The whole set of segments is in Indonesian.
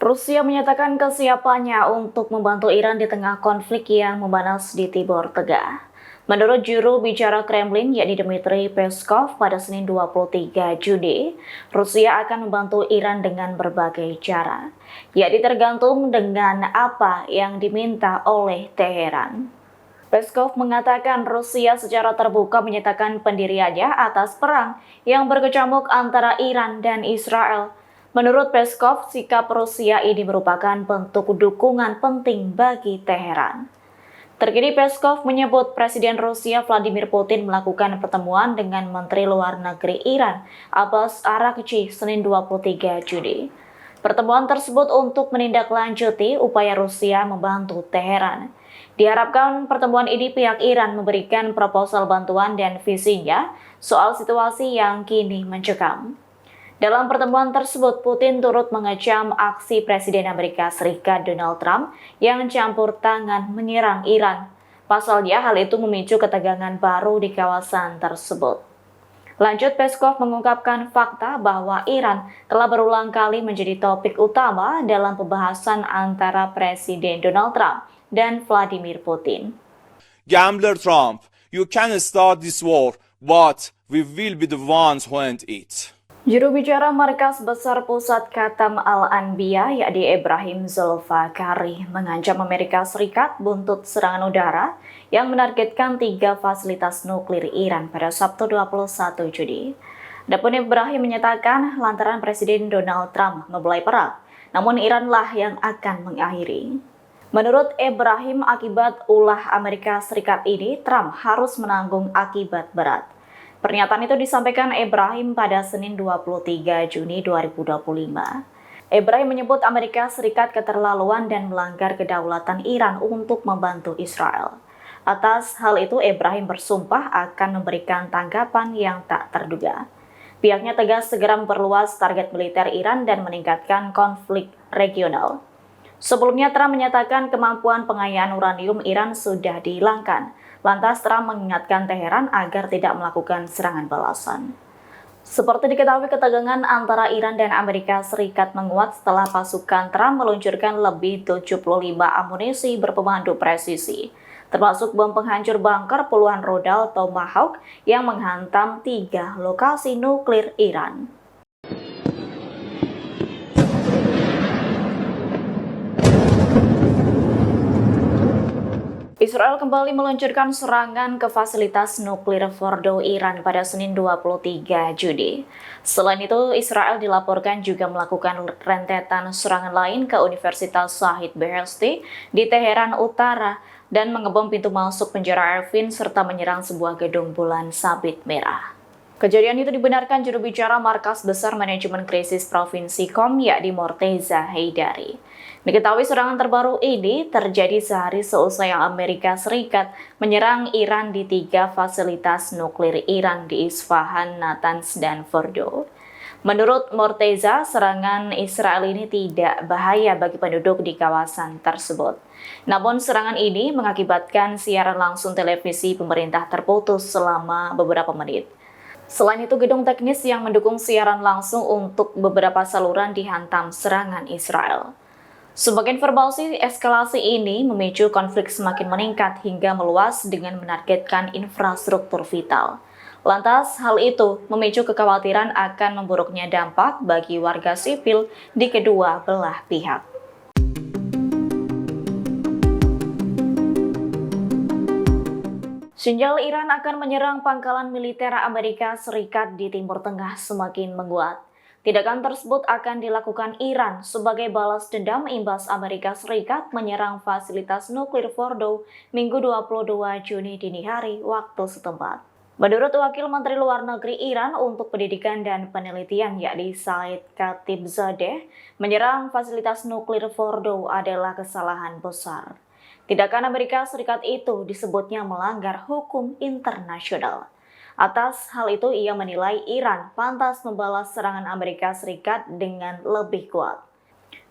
Rusia menyatakan kesiapannya untuk membantu Iran di tengah konflik yang memanas di Timur Tengah. Menurut juru bicara Kremlin, yakni Dmitry Peskov, pada Senin 23 Juni, Rusia akan membantu Iran dengan berbagai cara, yakni tergantung dengan apa yang diminta oleh Teheran. Peskov mengatakan Rusia secara terbuka menyatakan pendiriannya atas perang yang berkecamuk antara Iran dan Israel. Menurut Peskov, sikap Rusia ini merupakan bentuk dukungan penting bagi Teheran. Terkini Peskov menyebut Presiden Rusia Vladimir Putin melakukan pertemuan dengan Menteri Luar Negeri Iran, Abbas Araghchi, Senin 23 Juni. Pertemuan tersebut untuk menindaklanjuti upaya Rusia membantu Teheran. Diharapkan pertemuan ini pihak Iran memberikan proposal bantuan dan visinya soal situasi yang kini mencekam. Dalam pertemuan tersebut, Putin turut mengecam aksi Presiden Amerika Serikat Donald Trump yang campur tangan menyerang Iran. Pasalnya, hal itu memicu ketegangan baru di kawasan tersebut. Lanjut, Peskov mengungkapkan fakta bahwa Iran telah berulang kali menjadi topik utama dalam pembahasan antara Presiden Donald Trump dan Vladimir Putin. Gambler Trump, you can start this war, but we will be the ones who end it. Juru bicara Markas Besar Pusat Khatam Al-Anbiya, yakni Ibrahim Zulfikari, mengancam Amerika Serikat buntut serangan udara yang menargetkan 3 fasilitas nuklir Iran pada Sabtu 21 Juni. Adapun Ibrahim menyatakan lantaran Presiden Donald Trump memulai perang, namun Iranlah yang akan mengakhiri. Menurut Ibrahim, akibat ulah Amerika Serikat ini, Trump harus menanggung akibat berat. Pernyataan itu disampaikan Ibrahim pada Senin 23 Juni 2025. Ibrahim menyebut Amerika Serikat keterlaluan dan melanggar kedaulatan Iran untuk membantu Israel. Atas hal itu, Ibrahim bersumpah akan memberikan tanggapan yang tak terduga. Pihaknya tegas segera memperluas target militer Iran dan meningkatkan konflik regional. Sebelumnya, Trump menyatakan kemampuan pengayaan uranium Iran sudah dihilangkan. Lantas Trump mengingatkan Teheran agar tidak melakukan serangan balasan. Seperti diketahui, ketegangan antara Iran dan Amerika Serikat menguat setelah pasukan Trump meluncurkan lebih 75 amunisi berpemandu presisi, termasuk bom penghancur bunker puluhan rudal Tomahawk yang menghantam 3 lokasi nuklir Iran. Israel kembali meluncurkan serangan ke fasilitas nuklir Fordo, Iran pada Senin 23 Juni. Selain itu, Israel dilaporkan juga melakukan rentetan serangan lain ke Universitas Shahid Beheshti di Teheran Utara dan mengebom pintu masuk penjara Evin serta menyerang sebuah gedung bulan sabit merah. Kejadian itu dibenarkan juru bicara Markas Besar Manajemen Krisis Provinsi Qom, yakni Morteza Heydari. Diketahui serangan terbaru ini terjadi sehari seusai Amerika Serikat menyerang Iran di 3 fasilitas nuklir Iran di Isfahan, Natanz, dan Fordo. Menurut Morteza, serangan Israel ini tidak bahaya bagi penduduk di kawasan tersebut. Namun serangan ini mengakibatkan siaran langsung televisi pemerintah terputus selama beberapa menit. Selain itu, gedung teknis yang mendukung siaran langsung untuk beberapa saluran dihantam serangan Israel. Sebagai informasi, eskalasi ini memicu konflik semakin meningkat hingga meluas dengan menargetkan infrastruktur vital. Lantas, hal itu memicu kekhawatiran akan memburuknya dampak bagi warga sipil di kedua belah pihak. Sinyal Iran akan menyerang pangkalan militer Amerika Serikat di Timur Tengah semakin menguat. Tindakan tersebut akan dilakukan Iran sebagai balas dendam imbas Amerika Serikat menyerang fasilitas nuklir Fordo Minggu 22 Juni dini hari waktu setempat. Menurut Wakil Menteri Luar Negeri Iran untuk Pendidikan dan Penelitian, yakni Said Khatibzadeh, menyerang fasilitas nuklir Fordo adalah kesalahan besar. Tindakan Amerika Serikat itu disebutnya melanggar hukum internasional. Atas hal itu, ia menilai Iran pantas membalas serangan Amerika Serikat dengan lebih kuat.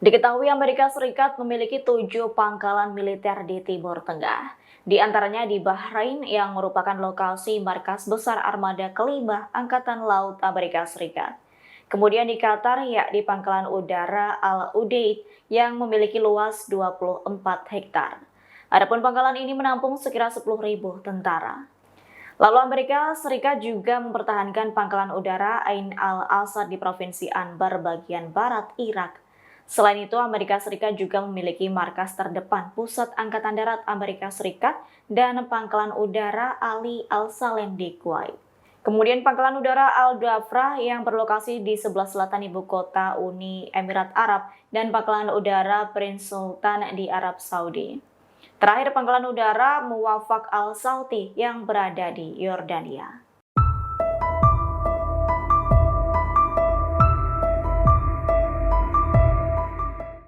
Diketahui Amerika Serikat memiliki 7 pangkalan militer di Timur Tengah. Di antaranya di Bahrain yang merupakan lokasi markas besar armada kelima Angkatan Laut Amerika Serikat. Kemudian di Qatar, yakni Pangkalan Udara Al Udeid yang memiliki luas 24 hektar. Adapun pangkalan ini menampung sekira 10.000 tentara. Lalu Amerika Serikat juga mempertahankan Pangkalan Udara Ain al-Asad di Provinsi Anbar bagian barat Irak. Selain itu, Amerika Serikat juga memiliki markas terdepan Pusat Angkatan Darat Amerika Serikat dan Pangkalan Udara Ali Al-Salem di Kuwait. Kemudian Pangkalan Udara Al-Dhafra yang berlokasi di sebelah selatan ibu kota Uni Emirat Arab dan Pangkalan Udara Prince Sultan di Arab Saudi. Terakhir Pangkalan Udara Muwafaq Al-Sauti yang berada di Yordania.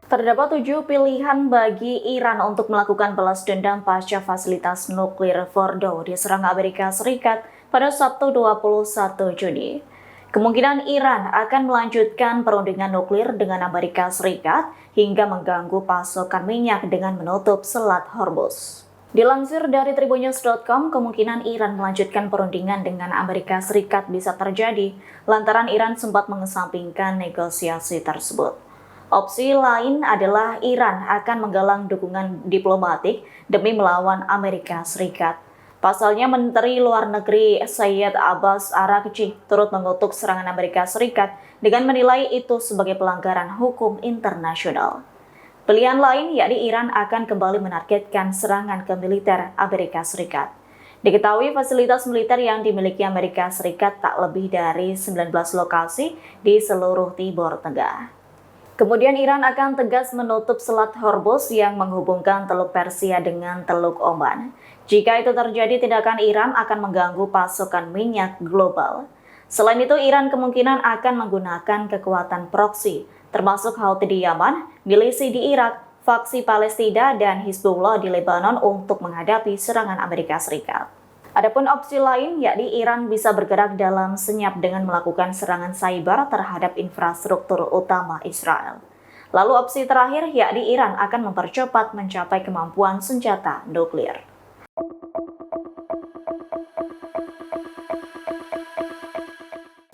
Terdapat 7 pilihan bagi Iran untuk melakukan balas dendam pasca fasilitas nuklir Fordow diserang Amerika Serikat pada Sabtu 21 Juni. Kemungkinan Iran akan melanjutkan perundingan nuklir dengan Amerika Serikat hingga mengganggu pasokan minyak dengan menutup Selat Hormuz. Dilansir dari tribunnews.com, kemungkinan Iran melanjutkan perundingan dengan Amerika Serikat bisa terjadi lantaran Iran sempat mengesampingkan negosiasi tersebut. Opsi lain adalah Iran akan menggalang dukungan diplomatik demi melawan Amerika Serikat. Pasalnya, Menteri Luar Negeri Sayyid Abbas Araghchi turut mengutuk serangan Amerika Serikat dengan menilai itu sebagai pelanggaran hukum internasional. Pilihan lain yakni Iran akan kembali menargetkan serangan ke militer Amerika Serikat. Diketahui fasilitas militer yang dimiliki Amerika Serikat tak lebih dari 19 lokasi di seluruh Timur Tengah. Kemudian Iran akan tegas menutup Selat Hormuz yang menghubungkan Teluk Persia dengan Teluk Oman. Jika itu terjadi, tindakan Iran akan mengganggu pasokan minyak global. Selain itu, Iran kemungkinan akan menggunakan kekuatan proksi, termasuk Houthi di Yaman, milisi di Irak, faksi Palestina, dan Hizbullah di Lebanon untuk menghadapi serangan Amerika Serikat. Adapun opsi lain yakni Iran bisa bergerak dalam senyap dengan melakukan serangan cyber terhadap infrastruktur utama Israel. Lalu opsi terakhir yakni Iran akan mempercepat mencapai kemampuan senjata nuklir.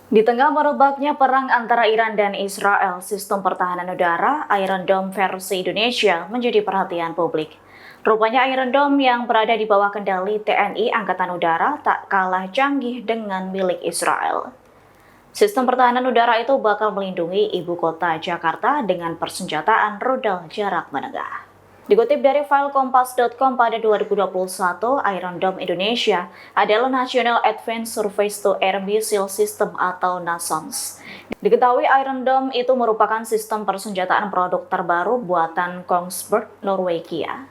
Di tengah merebaknya perang antara Iran dan Israel, sistem pertahanan udara Iron Dome versi Indonesia menjadi perhatian publik. Rupanya Iron Dome yang berada di bawah kendali TNI Angkatan Udara tak kalah canggih dengan milik Israel. Sistem pertahanan udara itu bakal melindungi ibu kota Jakarta dengan persenjataan rudal jarak menengah. Dikutip dari file kompas.com pada 2021, Iron Dome Indonesia adalah National Advanced Surface to Air Missile System atau NASAMS. Diketahui Iron Dome itu merupakan sistem persenjataan produk terbaru buatan Kongsberg, Norwegia.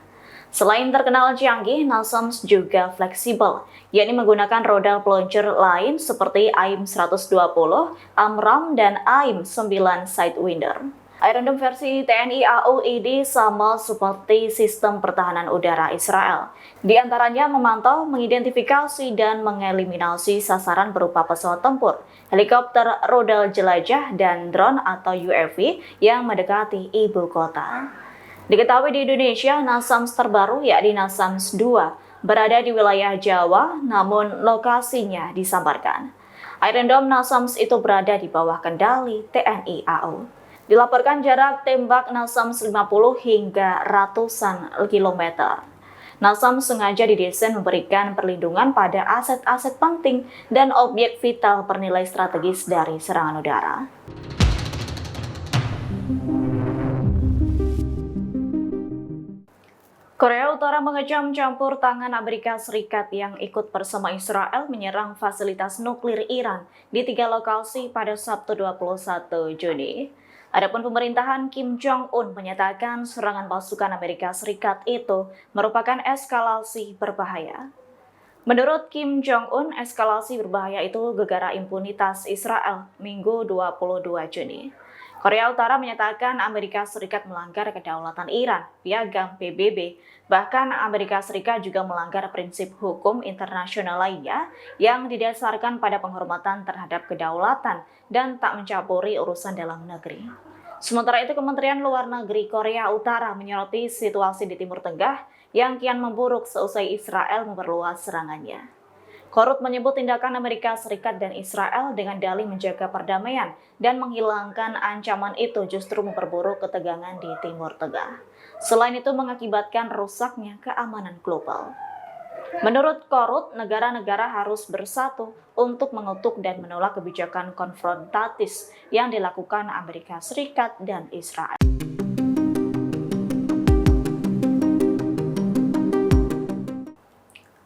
Selain terkenal canggih, NASAMS juga fleksibel, yakni menggunakan roda peluncur lain seperti AIM-120, AMRAAM, dan AIM-9 Sidewinder. Iron Dome versi TNI AU ini sama seperti sistem pertahanan udara Israel. Di antaranya memantau, mengidentifikasi, dan mengeliminasi sasaran berupa pesawat tempur, helikopter, rudal jelajah, dan drone atau UAV yang mendekati ibu kota. Diketahui di Indonesia, NASAMS terbaru yakni NASAMS 2 berada di wilayah Jawa, namun lokasinya disamarkan. Iron Dome NASAMS itu berada di bawah kendali TNI AU. Dilaporkan jarak tembak NASAMS 50 hingga ratusan kilometer. NASAMS sengaja didesain memberikan perlindungan pada aset-aset penting dan objek vital bernilai strategis dari serangan udara. Korea Utara mengecam campur tangan Amerika Serikat yang ikut bersama Israel menyerang fasilitas nuklir Iran di 3 lokasi pada Sabtu 21 Juni. Adapun pemerintahan Kim Jong-un menyatakan serangan pasukan Amerika Serikat itu merupakan eskalasi berbahaya. Menurut Kim Jong-un, eskalasi berbahaya itu gegara impunitas Israel Minggu 22 Juni. Korea Utara menyatakan Amerika Serikat melanggar kedaulatan Iran, piagam PBB. Bahkan Amerika Serikat juga melanggar prinsip hukum internasional lainnya yang didasarkan pada penghormatan terhadap kedaulatan dan tak mencampuri urusan dalam negeri. Sementara itu, Kementerian Luar Negeri Korea Utara menyoroti situasi di Timur Tengah yang kian memburuk seusai Israel memperluas serangannya. Korut menyebut tindakan Amerika Serikat dan Israel dengan dalih menjaga perdamaian dan menghilangkan ancaman itu justru memperburuk ketegangan di Timur Tengah. Selain itu mengakibatkan rusaknya keamanan global. Menurut Korut, negara-negara harus bersatu untuk mengutuk dan menolak kebijakan konfrontatif yang dilakukan Amerika Serikat dan Israel.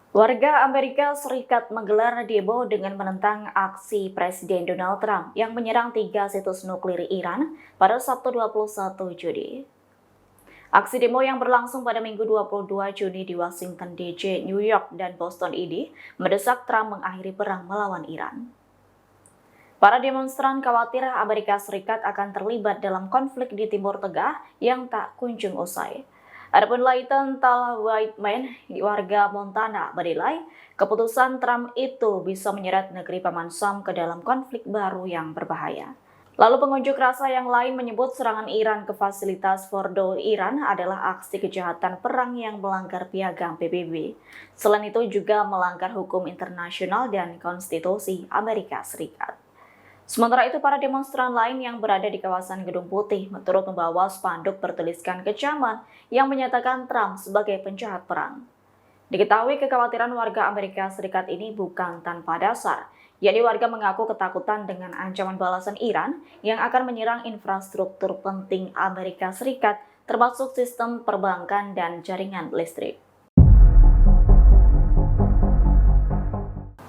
Warga Amerika Serikat menggelar demo dengan menentang aksi Presiden Donald Trump yang menyerang 3 situs nuklir Iran pada Sabtu 21 Juni. Aksi demo yang berlangsung pada Minggu 22 Juni di Washington DC, New York, dan Boston ini mendesak Trump mengakhiri perang melawan Iran. Para demonstran khawatir Amerika Serikat akan terlibat dalam konflik di Timur Tengah yang tak kunjung usai. Adapun Leighton Tal Whiteman, warga Montana, menilai keputusan Trump itu bisa menyeret negeri Paman Sam ke dalam konflik baru yang berbahaya. Lalu pengunjuk rasa yang lain menyebut serangan Iran ke fasilitas Fordo Iran adalah aksi kejahatan perang yang melanggar piagam PBB. Selain itu juga melanggar hukum internasional dan konstitusi Amerika Serikat. Sementara itu, para demonstran lain yang berada di kawasan Gedung Putih turut membawa spanduk bertuliskan kecaman yang menyatakan Trump sebagai penjahat perang. Diketahui kekhawatiran warga Amerika Serikat ini bukan tanpa dasar, yakni warga mengaku ketakutan dengan ancaman balasan Iran yang akan menyerang infrastruktur penting Amerika Serikat, termasuk sistem perbankan dan jaringan listrik.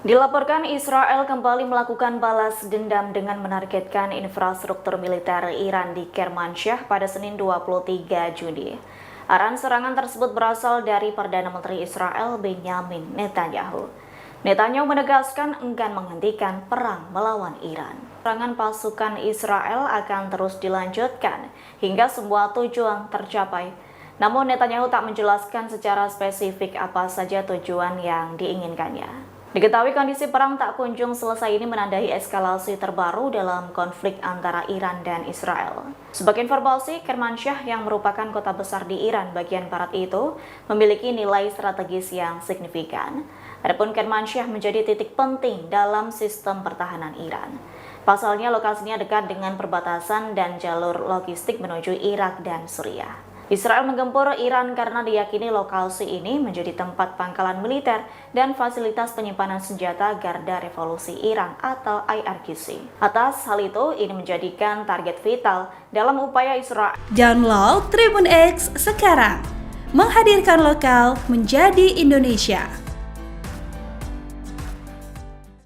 Dilaporkan Israel kembali melakukan balas dendam dengan menargetkan infrastruktur militer Iran di Kermanshah pada Senin 23 Juni. Arahan serangan tersebut berasal dari Perdana Menteri Israel Benjamin Netanyahu. Netanyahu menegaskan enggan menghentikan perang melawan Iran. Serangan pasukan Israel akan terus dilanjutkan hingga semua tujuan tercapai. Namun Netanyahu tak menjelaskan secara spesifik apa saja tujuan yang diinginkannya. Diketahui kondisi perang tak kunjung selesai ini menandai eskalasi terbaru dalam konflik antara Iran dan Israel. Sebagai informasi, Kermanshah yang merupakan kota besar di Iran bagian barat itu memiliki nilai strategis yang signifikan. Adapun Kermanshah menjadi titik penting dalam sistem pertahanan Iran. Pasalnya lokasinya dekat dengan perbatasan dan jalur logistik menuju Irak dan Suriah. Israel menggempur Iran karena diyakini lokasi ini menjadi tempat pangkalan militer dan fasilitas penyimpanan senjata Garda Revolusi Iran atau IRGC. Atas hal itu, ini menjadikan target vital dalam upaya Israel. Download Tribun X sekarang, menghadirkan lokal menjadi Indonesia.